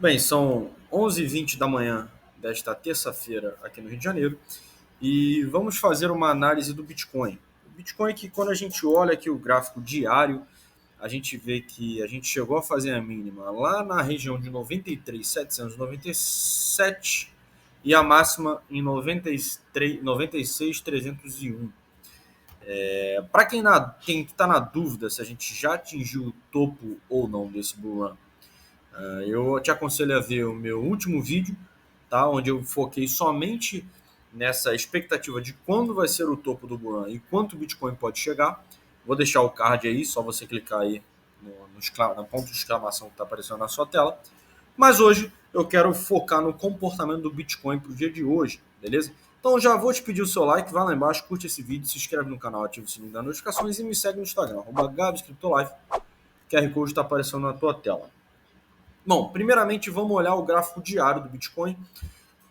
Bem, são 11h20 da manhã desta terça-feira aqui no Rio de Janeiro e vamos fazer uma análise do Bitcoin. O Bitcoin que quando a gente olha aqui o gráfico diário, a gente vê que a gente chegou a fazer a mínima lá na região de 93.797 e a máxima em 96.301. Para quem está na dúvida se a gente já atingiu o topo ou não desse bull run, eu te aconselho a ver o meu último vídeo, tá? Onde eu foquei somente nessa expectativa de quando vai ser o topo do bull run e quanto o Bitcoin pode chegar. Vou deixar o card aí, só você clicar aí no ponto de exclamação que está aparecendo na sua tela. Mas hoje eu quero focar no comportamento do Bitcoin para o dia de hoje, beleza? Então já vou te pedir o seu like, vai lá embaixo, curte esse vídeo, se inscreve no canal, ativa o sininho das notificações e me segue no Instagram, @GabsCryptoLife. O QR Code está aparecendo na tua tela. Bom, primeiramente vamos olhar o gráfico diário do Bitcoin.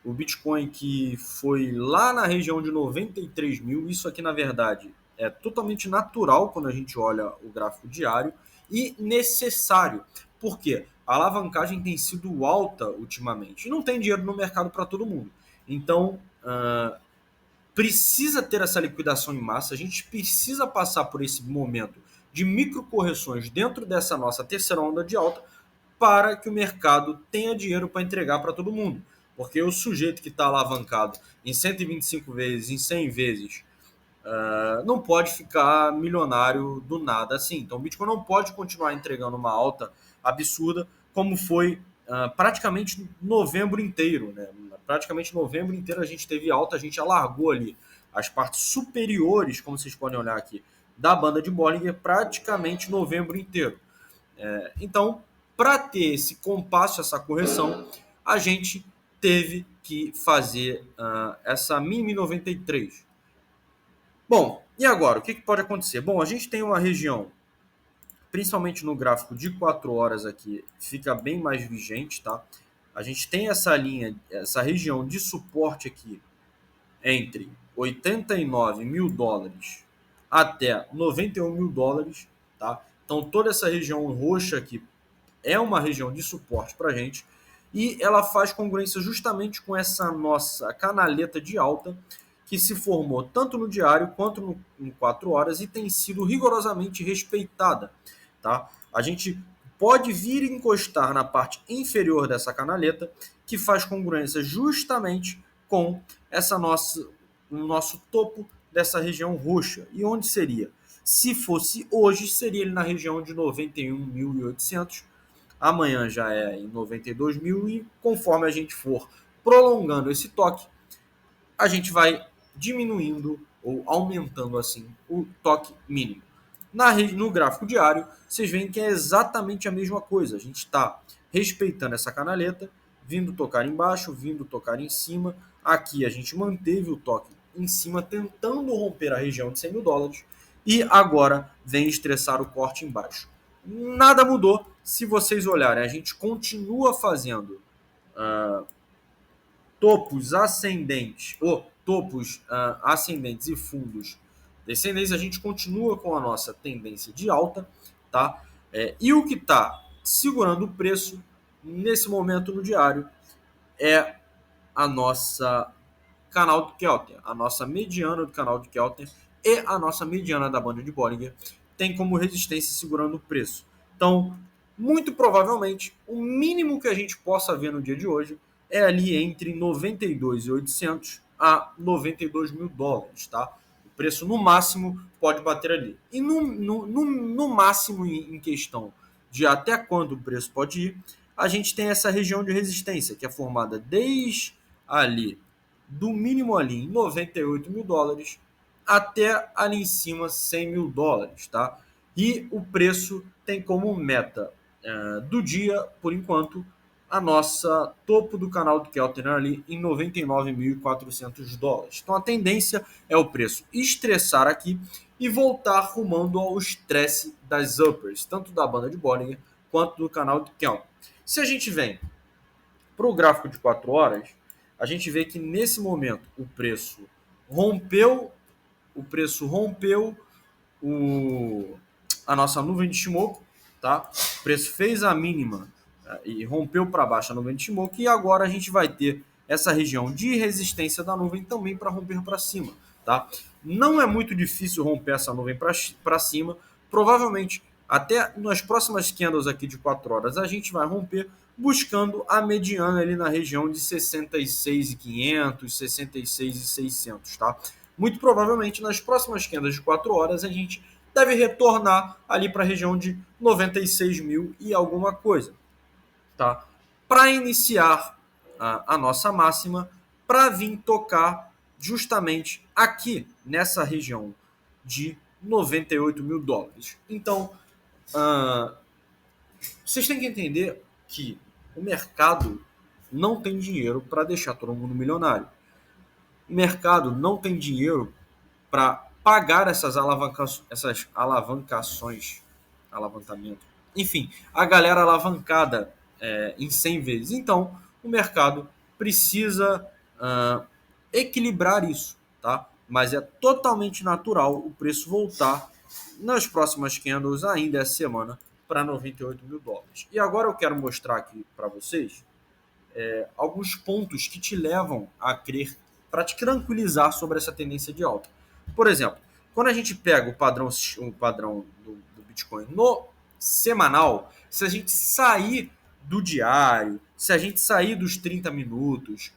O Bitcoin que foi lá na região de 93 mil. Isso aqui, na verdade, é totalmente natural quando a gente olha o gráfico diário e necessário. Por quê? A alavancagem tem sido alta ultimamente e não tem dinheiro no mercado para todo mundo. Então, precisa ter essa liquidação em massa. A gente precisa passar por esse momento de microcorreções dentro dessa nossa terceira onda de alta para que o mercado tenha dinheiro para entregar para todo mundo. Porque o sujeito que está alavancado em 125 vezes, em 100 vezes, não pode ficar milionário do nada assim. Então o Bitcoin não pode continuar entregando uma alta absurda, como foi praticamente novembro inteiro. Né? Praticamente novembro inteiro a gente teve alta, a gente alargou ali as partes superiores, como vocês podem olhar aqui, da banda de Bollinger praticamente novembro inteiro. Então, para ter esse compasso, essa correção, a gente teve que fazer essa mínima 93. Bom, e agora? O que pode acontecer? Bom, a gente tem uma região, principalmente no gráfico de 4 horas aqui, fica bem mais vigente, tá? A gente tem essa linha, essa região de suporte aqui entre 89 mil dólares até 91 mil dólares, tá? Então toda essa região roxa aqui é uma região de suporte para a gente e ela faz congruência justamente com essa nossa canaleta de alta que se formou tanto no diário quanto em 4 horas e tem sido rigorosamente respeitada. Tá? A gente pode vir encostar na parte inferior dessa canaleta, que faz congruência justamente com o nosso topo dessa região roxa. E onde seria? Se fosse hoje, seria ele na região de 91.800. Amanhã já é em 92 mil e conforme a gente for prolongando esse toque, a gente vai diminuindo ou aumentando assim o toque mínimo. No gráfico diário, vocês veem que é exatamente a mesma coisa. A gente está respeitando essa canaleta, vindo tocar embaixo, vindo tocar em cima. Aqui a gente manteve o toque em cima, tentando romper a região de 100 mil dólares. E agora vem estressar o corte embaixo. Nada mudou. Se vocês olharem, a gente continua fazendo topos ascendentes, ascendentes e fundos descendentes. A gente continua com a nossa tendência de alta, tá? E o que está segurando o preço nesse momento no diário é a nossa canal de Keltner, a nossa mediana do canal de Keltner e a nossa mediana da banda de Bollinger tem como resistência segurando o preço. Então, muito provavelmente, o mínimo que a gente possa ver no dia de hoje é ali entre 92.800 a 92 mil dólares, tá? O preço no máximo pode bater ali. E no máximo em questão de até quando o preço pode ir, a gente tem essa região de resistência que é formada desde ali do mínimo ali em 98 mil dólares até ali em cima 100 mil dólares, tá? E o preço tem como meta do dia, por enquanto, a nossa topo do canal do Keltner ali em 99.400 dólares. Então a tendência é o preço estressar aqui e voltar rumando ao estresse das uppers, tanto da banda de Bollinger quanto do canal do Keltner. Se a gente vem para o gráfico de 4 horas, a gente vê que nesse momento o preço rompeu a nossa nuvem de Shimoku, tá? O preço fez a mínima e rompeu para baixo a nuvem de Shimoku, e agora a gente vai ter essa região de resistência da nuvem também para romper para cima. Tá? Não é muito difícil romper essa nuvem para cima, provavelmente até nas próximas candles aqui de 4 horas a gente vai romper buscando a mediana ali na região de 66.500, 66.600, tá? Muito provavelmente nas próximas candles de 4 horas a gente deve retornar ali para a região de 96 mil e alguma coisa, tá? Para iniciar a nossa máxima, para vir tocar justamente aqui nessa região de 98 mil dólares. Então, vocês têm que entender que o mercado não tem dinheiro para deixar todo mundo milionário. O mercado não tem dinheiro para pagar essas alavancações, alavantamento, enfim, a galera alavancada em 100 vezes. Então, o mercado precisa equilibrar isso, tá? Mas é totalmente natural o preço voltar nas próximas candles ainda essa semana para 98 mil dólares. E agora eu quero mostrar aqui para vocês alguns pontos que te levam a crer, para te tranquilizar sobre essa tendência de alta. Por exemplo, quando a gente pega o padrão do Bitcoin no semanal, se a gente sair do diário, se a gente sair dos 30 minutos,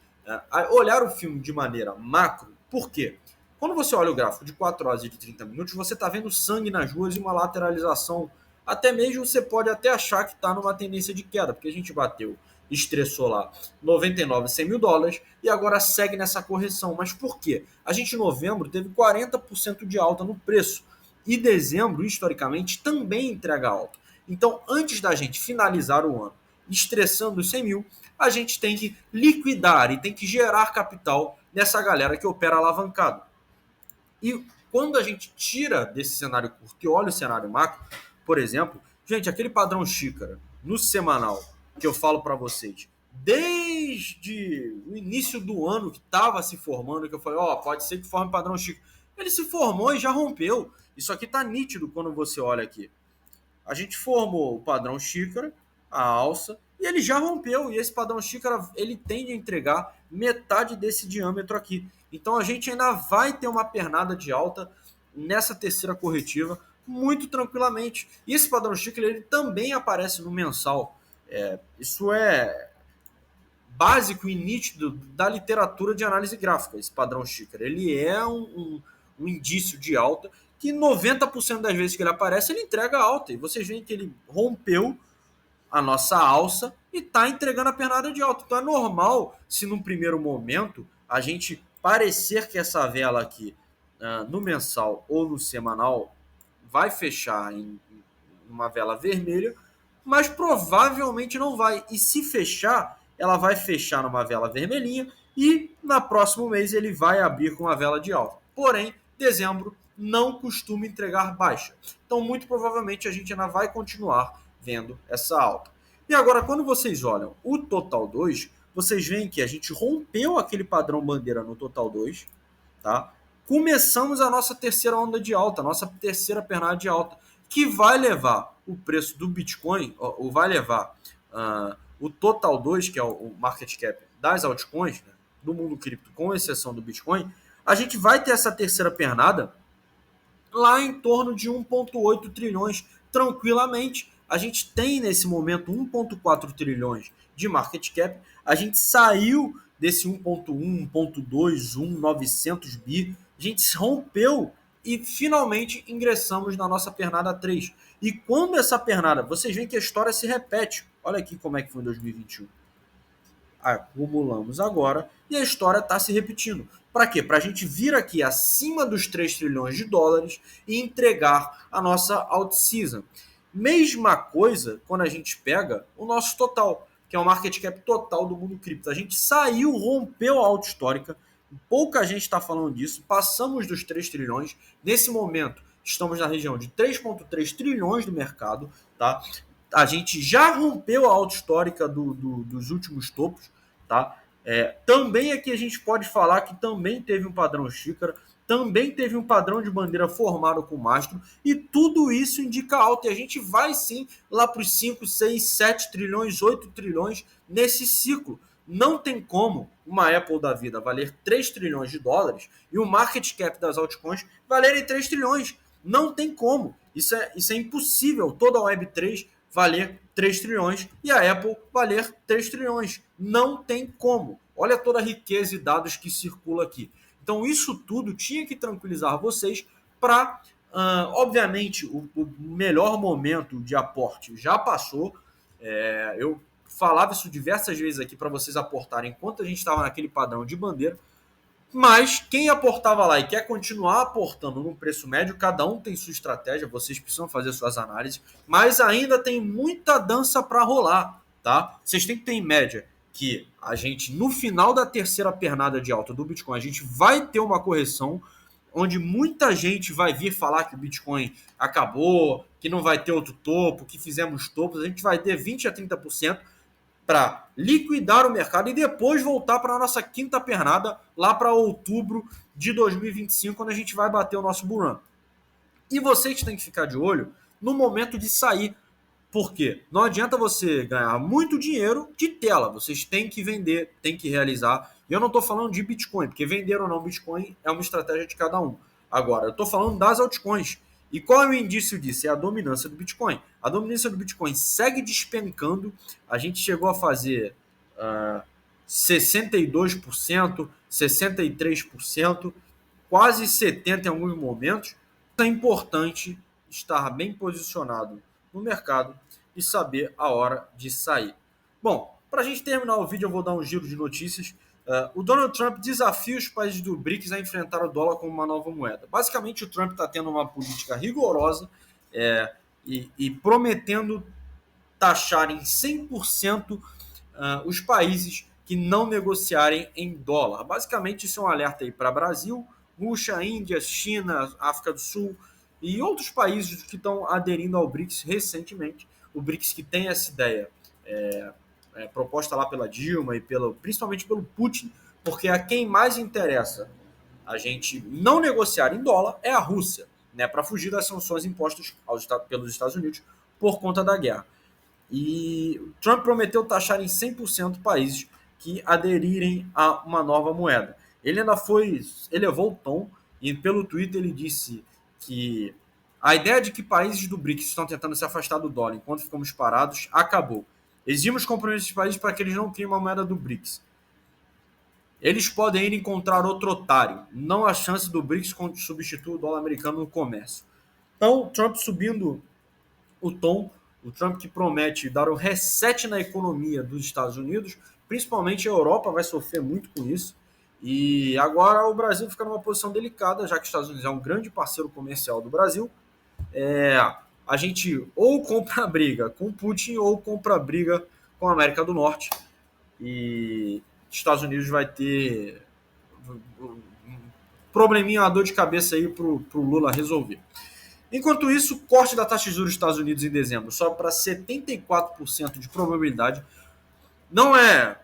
olhar o filme de maneira macro, por quê? Quando você olha o gráfico de 4 horas e de 30 minutos, você está vendo sangue nas ruas e uma lateralização. Até mesmo você pode até achar que está numa tendência de queda, porque a gente bateu, estressou lá 99, 100 mil dólares e agora segue nessa correção. Mas por quê? A gente em novembro teve 40% de alta no preço e dezembro, historicamente, também entrega alta. Então, antes da gente finalizar o ano estressando os 100 mil, a gente tem que liquidar e tem que gerar capital nessa galera que opera alavancado. E quando a gente tira desse cenário curto e olha o cenário macro, por exemplo, gente, aquele padrão xícara no semanal que eu falo para vocês, desde o início do ano que estava se formando, que eu falei, pode ser que forme padrão xícara. Ele se formou e já rompeu. Isso aqui tá nítido quando você olha aqui. A gente formou o padrão xícara, a alça, e ele já rompeu. E esse padrão xícara, ele tende a entregar metade desse diâmetro aqui. Então a gente ainda vai ter uma pernada de alta nessa terceira corretiva muito tranquilamente. E esse padrão xícara, ele também aparece no mensal. Isso é básico e nítido da literatura de análise gráfica, esse padrão xícara. Ele é um indício de alta que 90% das vezes que ele aparece, ele entrega alta. E vocês veem que ele rompeu a nossa alça e está entregando a pernada de alta. Então é normal se num primeiro momento a gente parecer que essa vela aqui, no mensal ou no semanal, vai fechar em uma vela vermelha, mas provavelmente não vai. E se fechar, ela vai fechar numa vela vermelhinha e no próximo mês ele vai abrir com uma vela de alta. Porém, dezembro não costuma entregar baixa. Então, muito provavelmente, a gente ainda vai continuar vendo essa alta. E agora, quando vocês olham o Total 2, vocês veem que a gente rompeu aquele padrão bandeira no Total 2, tá? Começamos a nossa terceira onda de alta, a nossa terceira pernada de alta, que vai levar o preço do Bitcoin, ou vai levar o Total 2, que é o market cap das altcoins, né, do mundo cripto, com exceção do Bitcoin, a gente vai ter essa terceira pernada lá em torno de 1,8 trilhões tranquilamente. A gente tem nesse momento 1,4 trilhões de market cap. A gente saiu desse 1,1, 1,2, 900 bi. A gente rompeu e finalmente ingressamos na nossa pernada 3. E quando essa pernada, vocês veem que a história se repete. Olha aqui como é que foi em 2021. Acumulamos agora e a história está se repetindo. Para quê? Para a gente vir aqui acima dos 3 trilhões de dólares e entregar a nossa out-season. Mesma coisa quando a gente pega o nosso total, que é o market cap total do mundo cripto. A gente saiu, rompeu a alta histórica, pouca gente está falando disso, passamos dos 3 trilhões. Nesse momento, estamos na região de 3,3 trilhões do mercado, tá? A gente já rompeu a alta histórica dos últimos topos, tá? Também aqui a gente pode falar que também teve um padrão xícara. também teve um padrão de bandeira formado com o mastro, e tudo isso indica alta, e a gente vai sim lá para os 5, 6, 7 trilhões, 8 trilhões nesse ciclo. Não tem como uma Apple da vida valer 3 trilhões de dólares e o market cap das altcoins valerem 3 trilhões. Não tem como. Isso é impossível. Toda a Web3 valer 3 trilhões e a Apple valer 3 trilhões. Não tem como. Olha toda a riqueza e dados que circula aqui. Então, isso tudo tinha que tranquilizar vocês para, obviamente, o melhor momento de aporte já passou. Eu falava isso diversas vezes aqui para vocês aportarem enquanto a gente estava naquele padrão de bandeira. Mas quem aportava lá e quer continuar aportando no preço médio, cada um tem sua estratégia, vocês precisam fazer suas análises, mas ainda tem muita dança para rolar, tá? Vocês têm que ter em média que a gente, no final da terceira pernada de alta do Bitcoin, a gente vai ter uma correção onde muita gente vai vir falar que o Bitcoin acabou, que não vai ter outro topo, que fizemos topos, a gente vai ter 20 a 30% para liquidar o mercado e depois voltar para a nossa quinta pernada lá para outubro de 2025, quando a gente vai bater o nosso bull run. E vocês têm que ficar de olho no momento de sair. Por quê? Não adianta você ganhar muito dinheiro de tela. Vocês têm que vender, têm que realizar. E eu não estou falando de Bitcoin, porque vender ou não Bitcoin é uma estratégia de cada um. Agora, eu estou falando das altcoins. E qual é o indício disso? É a dominância do Bitcoin. A dominância do Bitcoin segue despencando. A gente chegou a fazer 62%, 63%, quase 70% em alguns momentos. É importante estar bem posicionado no mercado e saber a hora de sair. Bom, para a gente terminar o vídeo, eu vou dar um giro de notícias. O Donald Trump desafia os países do BRICS a enfrentar o dólar como uma nova moeda. Basicamente, o Trump está tendo uma política rigorosa e prometendo taxar em 100% os países que não negociarem em dólar. Basicamente, isso é um alerta aí para Brasil, Rússia, Índia, China, África do Sul e outros países que estão aderindo ao BRICS recentemente. O BRICS que tem essa ideia proposta lá pela Dilma e principalmente pelo Putin, porque a quem mais interessa a gente não negociar em dólar é a Rússia, né, para fugir das sanções impostas pelos Estados Unidos por conta da guerra. E Trump prometeu taxar em 100% países que aderirem a uma nova moeda. Ele ainda elevou o tom e pelo Twitter ele disse que a ideia de que países do BRICS estão tentando se afastar do dólar enquanto ficamos parados acabou. Exigimos compromissos dos países para que eles não criem uma moeda do BRICS. Eles podem ir encontrar outro otário. Não há chance do BRICS substituir o dólar americano no comércio. Então, Trump subindo o tom, o Trump que promete dar um reset na economia dos Estados Unidos, principalmente a Europa vai sofrer muito com isso. E agora o Brasil fica numa posição delicada, já que os Estados Unidos é um grande parceiro comercial do Brasil. A gente ou compra a briga com Putin ou compra a briga com a América do Norte. E Estados Unidos vai ter um probleminha, uma dor de cabeça aí pro Lula resolver. Enquanto isso, o corte da taxa de juros dos Estados Unidos em dezembro sobe para 74% de probabilidade. Não é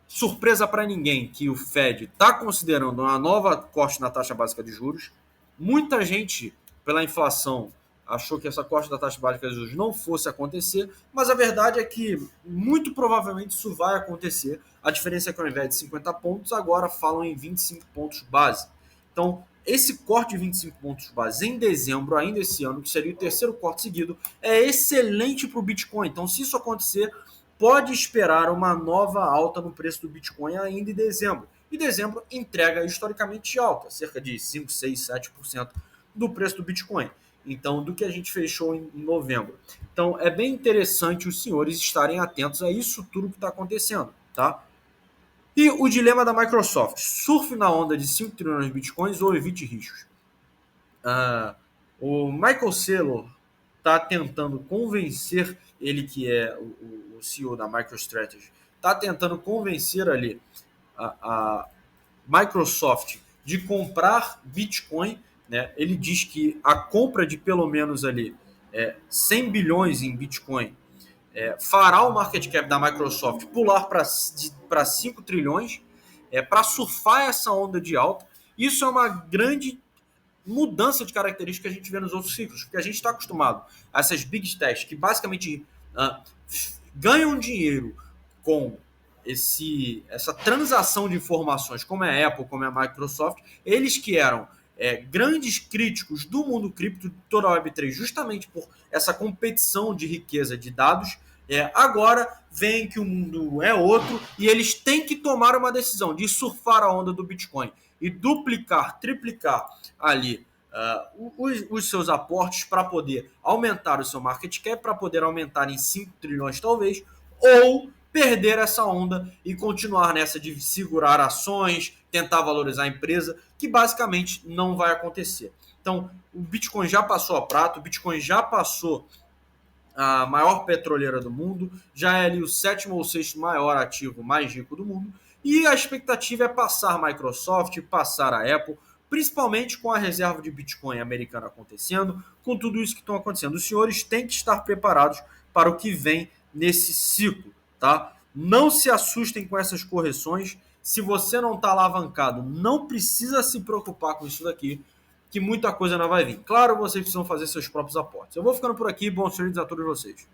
surpresa para ninguém que o Fed está considerando uma nova corte na taxa básica de juros. Muita gente, pela inflação, achou que essa corte da taxa básica de juros não fosse acontecer, mas a verdade é que muito provavelmente isso vai acontecer. A diferença é que ao invés de 50 pontos, agora falam em 25 pontos base. Então, esse corte de 25 pontos base em dezembro, ainda esse ano, que seria o terceiro corte seguido, é excelente para o Bitcoin. Então, se isso acontecer, pode esperar uma nova alta no preço do Bitcoin ainda em dezembro. E dezembro entrega historicamente alta, cerca de 5, 6, 7% do preço do Bitcoin. Então, do que a gente fechou em novembro. Então, é bem interessante os senhores estarem atentos a isso tudo que está acontecendo, tá? E o dilema da Microsoft. Surfe na onda de 5 trilhões de bitcoins ou evite riscos. O Michael Saylor está tentando convencer, ele que é o CEO da MicroStrategy, está tentando convencer ali a Microsoft de comprar Bitcoin. Né? Ele diz que a compra de pelo menos ali 100 bilhões em Bitcoin fará o market cap da Microsoft pular para 5 trilhões para surfar essa onda de alta. Isso é uma grande mudança de característica que a gente vê nos outros ciclos, porque a gente está acostumado a essas big techs que basicamente uh, ganham dinheiro com essa transação de informações, como é a Apple, como é a Microsoft, eles que eram grandes críticos do mundo cripto, de toda a Web3, justamente por essa competição de riqueza de dados, agora vem que o mundo é outro e eles têm que tomar uma decisão de surfar a onda do Bitcoin e duplicar, triplicar ali os seus aportes para poder aumentar o seu market cap, para poder aumentar em 5 trilhões talvez, ou perder essa onda e continuar nessa de segurar ações, tentar valorizar a empresa, que basicamente não vai acontecer. Então, o Bitcoin já passou a prata, o Bitcoin já passou a maior petroleira do mundo, já é ali o sétimo ou sexto maior ativo mais rico do mundo, e a expectativa é passar a Microsoft, passar a Apple, principalmente com a reserva de Bitcoin americana acontecendo, com tudo isso que está acontecendo. Os senhores têm que estar preparados para o que vem nesse ciclo, tá? Não se assustem com essas correções. Se você não está alavancado, não precisa se preocupar com isso daqui, que muita coisa não vai vir. Claro, vocês precisam fazer seus próprios aportes. Eu vou ficando por aqui. Bons treinos a todos vocês.